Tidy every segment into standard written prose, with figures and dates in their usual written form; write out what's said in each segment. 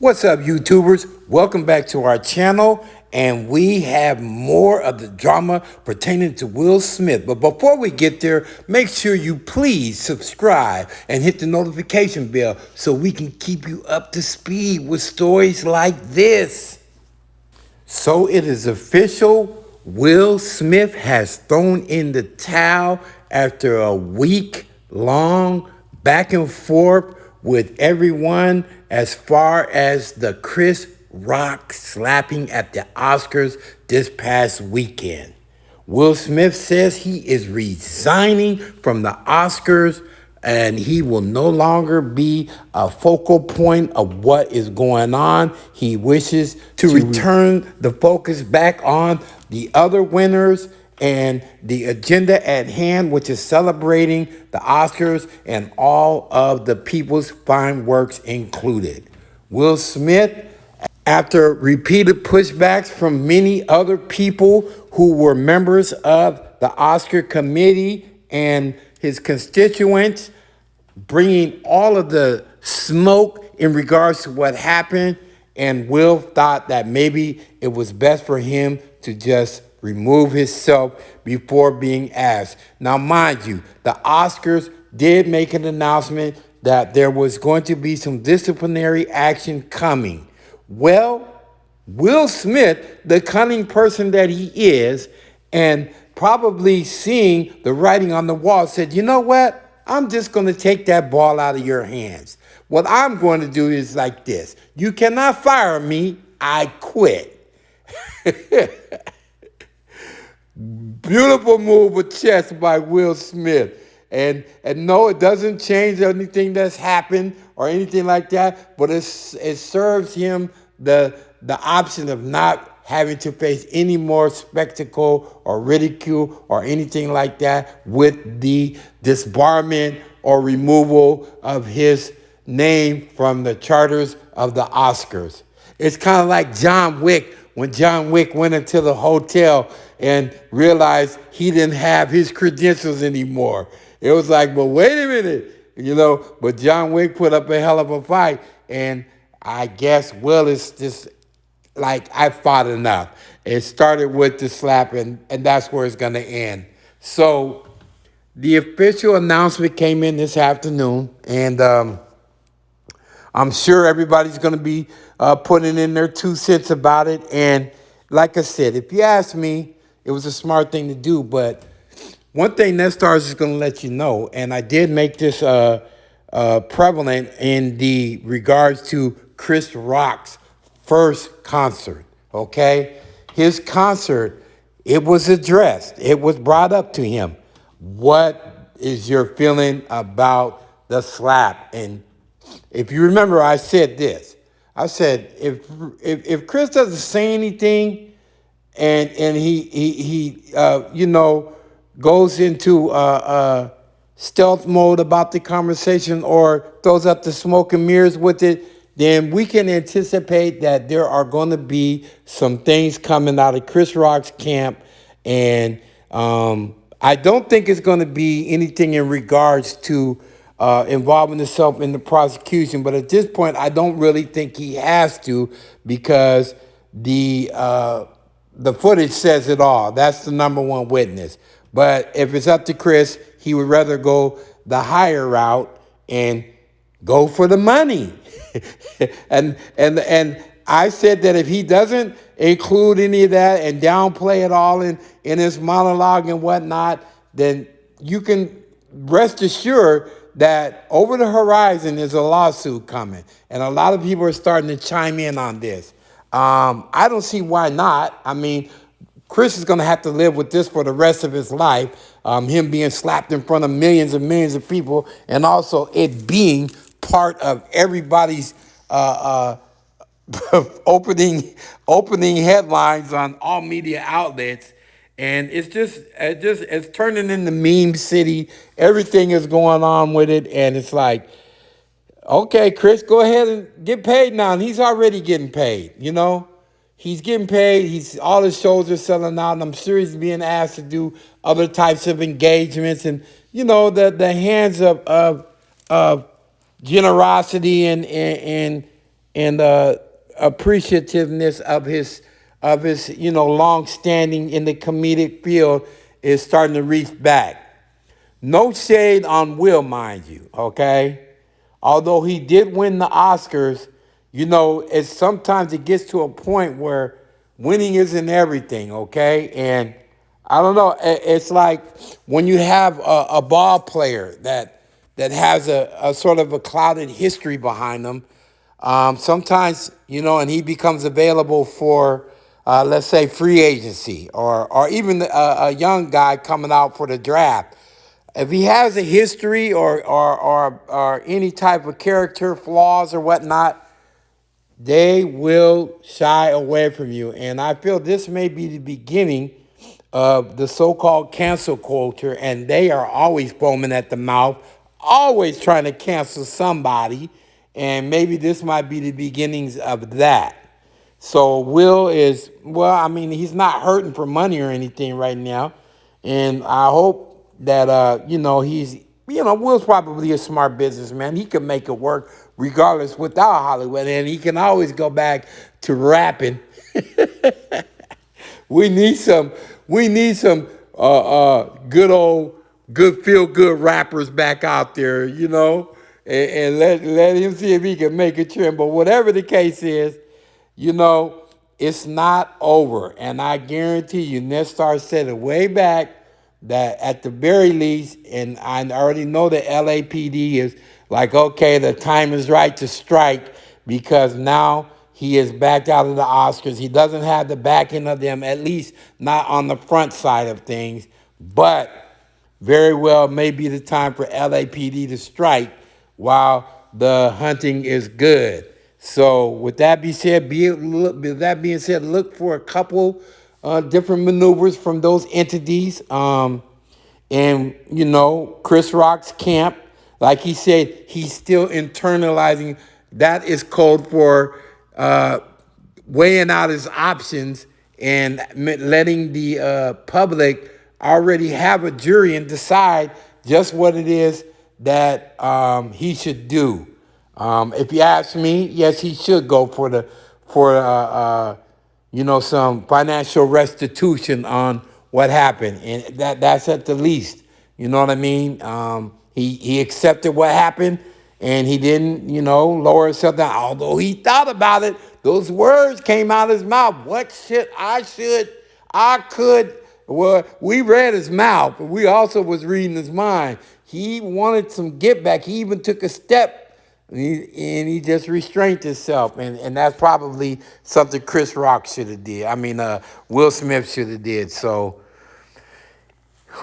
What's up, YouTubers? Welcome back to our channel, and we have more of the drama pertaining to Will Smith. But before we get there, make sure you please subscribe and hit the notification bell so we can keep you up to speed with stories like this. So it is official. Will Smith has thrown in the towel after a week-long back and forth with everyone as far as the Chris Rock slapping at the Oscars this past weekend. Will Smith says he is resigning from the Oscars and he will no longer be a focal point of what is going on. He wishes to return the focus back on the other winners and the agenda at hand, which is celebrating the Oscars and all of the people's fine works included. Will Smith, after repeated pushbacks from many other people who were members of the Oscar committee and his constituents, bringing all of the smoke in regards to what happened, and Will thought that maybe it was best for him to just remove himself before being asked. Now, mind you, the Oscars did make an announcement that there was going to be some disciplinary action coming. Well, Will Smith, the cunning person that he is, and probably seeing the writing on the wall, said, you know what? I'm just going to take that ball out of your hands. What I'm going to do is like this. You cannot fire me. I quit. Beautiful move with chess by Will Smith. And no, it doesn't change anything that's happened or anything like that, but it serves him the option of not having to face any more spectacle or ridicule or anything like that with the disbarment or removal of his name from the charters of the Oscars. It's kind of like John Wick, when John Wick went into the hotel and realized he didn't have his credentials anymore. It was like, well, wait a minute, but John Wick put up a hell of a fight, and I guess Will is just like, I fought enough. It started with the slap, and that's where it's going to end. So the official announcement came in this afternoon, and I'm sure everybody's going to be putting in their 2 cents about it. And like I said, if you ask me, it was a smart thing to do. But one thing NetStars is going to let you know, and I did make this prevalent in the regards to Chris Rock's first concert, okay? His concert, it was addressed. It was brought up to him. What is your feeling about the slap? And if you remember, I said this. I said, if Chris doesn't say anything and he goes into stealth mode about the conversation or throws up the smoke and mirrors with it, then we can anticipate that there are going to be some things coming out of Chris Rock's camp. And I don't think it's going to be anything in regards to involving himself in the prosecution. But at this point, I don't really think he has to, because the footage says it all. That's the number one witness. But if it's up to Chris, he would rather go the higher route and go for the money. and I said that if he doesn't include any of that and downplay it all in his monologue and whatnot, then you can rest assured that over the horizon is a lawsuit coming. And a lot of people are starting to chime in on this. I don't see why not. I mean, Chris is going to have to live with this for the rest of his life, him being slapped in front of millions and millions of people, and also it being part of everybody's opening headlines on all media outlets. And it's turning into meme city. Everything is going on with it, and it's like, okay, Chris, go ahead and get paid now. And he's already getting paid, He's getting paid. All his shows are selling out, and I'm sure he's being asked to do other types of engagements. And the hands of generosity and and appreciativeness of his long standing in the comedic field is starting to reach back. No shade on Will, mind you, okay? Although he did win the Oscars, it's sometimes it gets to a point where winning isn't everything, okay? And I don't know, it's like when you have a ball player that has a sort of a clouded history behind them. Sometimes, and he becomes available for, let's say, free agency or even a young guy coming out for the draft. If he has a history or any type of character flaws or whatnot, they will shy away from you. And I feel this may be the beginning of the so-called cancel culture, and they are always foaming at the mouth, always trying to cancel somebody, and maybe this might be the beginnings of that. So Will is, well, I mean, he's not hurting for money or anything right now. And I hope that, Will's probably a smart businessman. He can make it work regardless without Hollywood. And he can always go back to rapping. We need some, good old, good feel good rappers back out there, and let him see if he can make a trend. But whatever the case is, it's not over. And I guarantee you, NetStar said it way back that at the very least, and I already know the LAPD is like, okay, the time is right to strike because now he is backed out of the Oscars. He doesn't have the backing of them, at least not on the front side of things. But very well may be the time for LAPD to strike while the hunting is good. So with that being said, look for a couple different maneuvers from those entities. And, Chris Rock's camp, like he said, he's still internalizing. That is code for weighing out his options and letting the public already have a jury and decide just what it is that he should do. If you ask me, yes, he should go for some financial restitution on what happened, and that's at the least. You know what I mean? He accepted what happened, and he didn't, lower himself down. Although he thought about it, those words came out of his mouth. What should I could. Well, we read his mouth, but we also was reading his mind. He wanted some get back. He even took a step and he just restrained himself, and that's probably something Chris Rock should have did. I mean, Will Smith should have did. So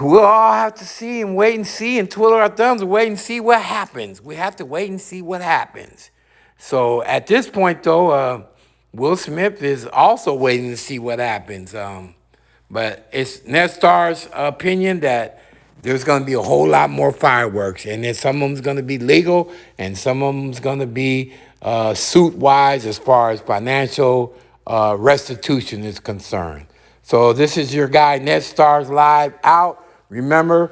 we'll all have to see and wait and see and twiddle our thumbs and wait and see what happens. We have to wait and see what happens. So at this point, though, Will Smith is also waiting to see what happens. But it's NetStar's opinion that there's going to be a whole lot more fireworks, and then some of them's going to be legal, and some of them's going to be suit-wise as far as financial restitution is concerned. So this is your guy, NetStarzLive, out. Remember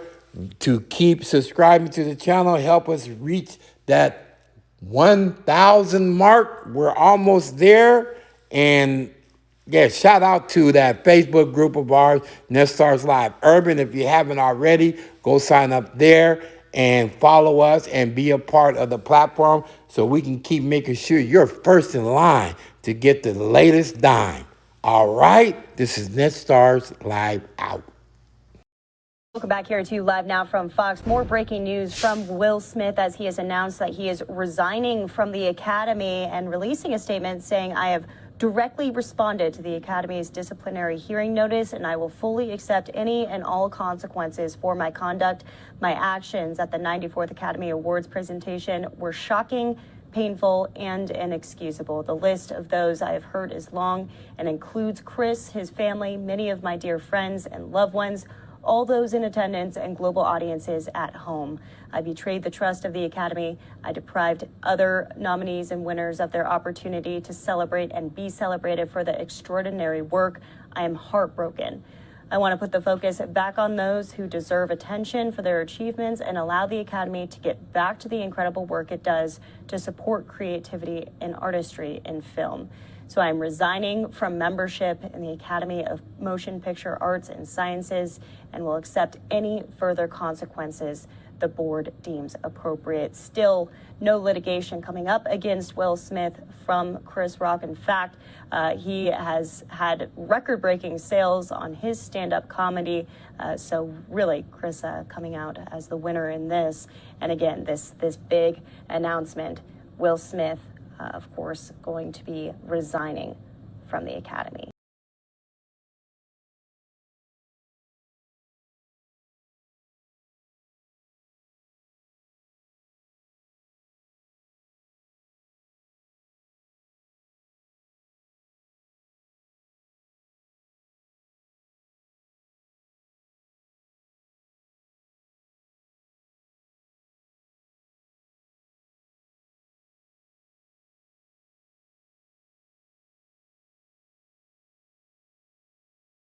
to keep subscribing to the channel. Help us reach that 1,000 mark. We're almost there, and yeah, shout out to that Facebook group of ours, NetStarzLive Urban. If you haven't already, go sign up there and follow us and be a part of the platform so we can keep making sure you're first in line to get the latest dime. All right, this is NetStarzLive out. Welcome back here to Live Now from Fox. More breaking news from Will Smith as he has announced that he is resigning from the Academy and releasing a statement saying, "I have directly responded to the Academy's disciplinary hearing notice, and I will fully accept any and all consequences for my conduct. My actions at the 94th Academy Awards presentation were shocking, painful, and inexcusable. The list of those I have hurt is long and includes Chris, his family, many of my dear friends and loved ones, all those in attendance, and global audiences at home. I betrayed the trust of the Academy. I deprived other nominees and winners of their opportunity to celebrate and be celebrated for the extraordinary work. I am heartbroken. I want to put the focus back on those who deserve attention for their achievements and allow the Academy to get back to the incredible work it does to support creativity and artistry in film. So I'm resigning from membership in the Academy of Motion Picture Arts and Sciences and will accept any further consequences the board deems appropriate. Still, no litigation coming up against Will Smith from Chris Rock. In fact, he has had record-breaking sales on his stand-up comedy. So really, Chris coming out as the winner in this. And again, this big announcement, Will Smith, of course, going to be resigning from the Academy.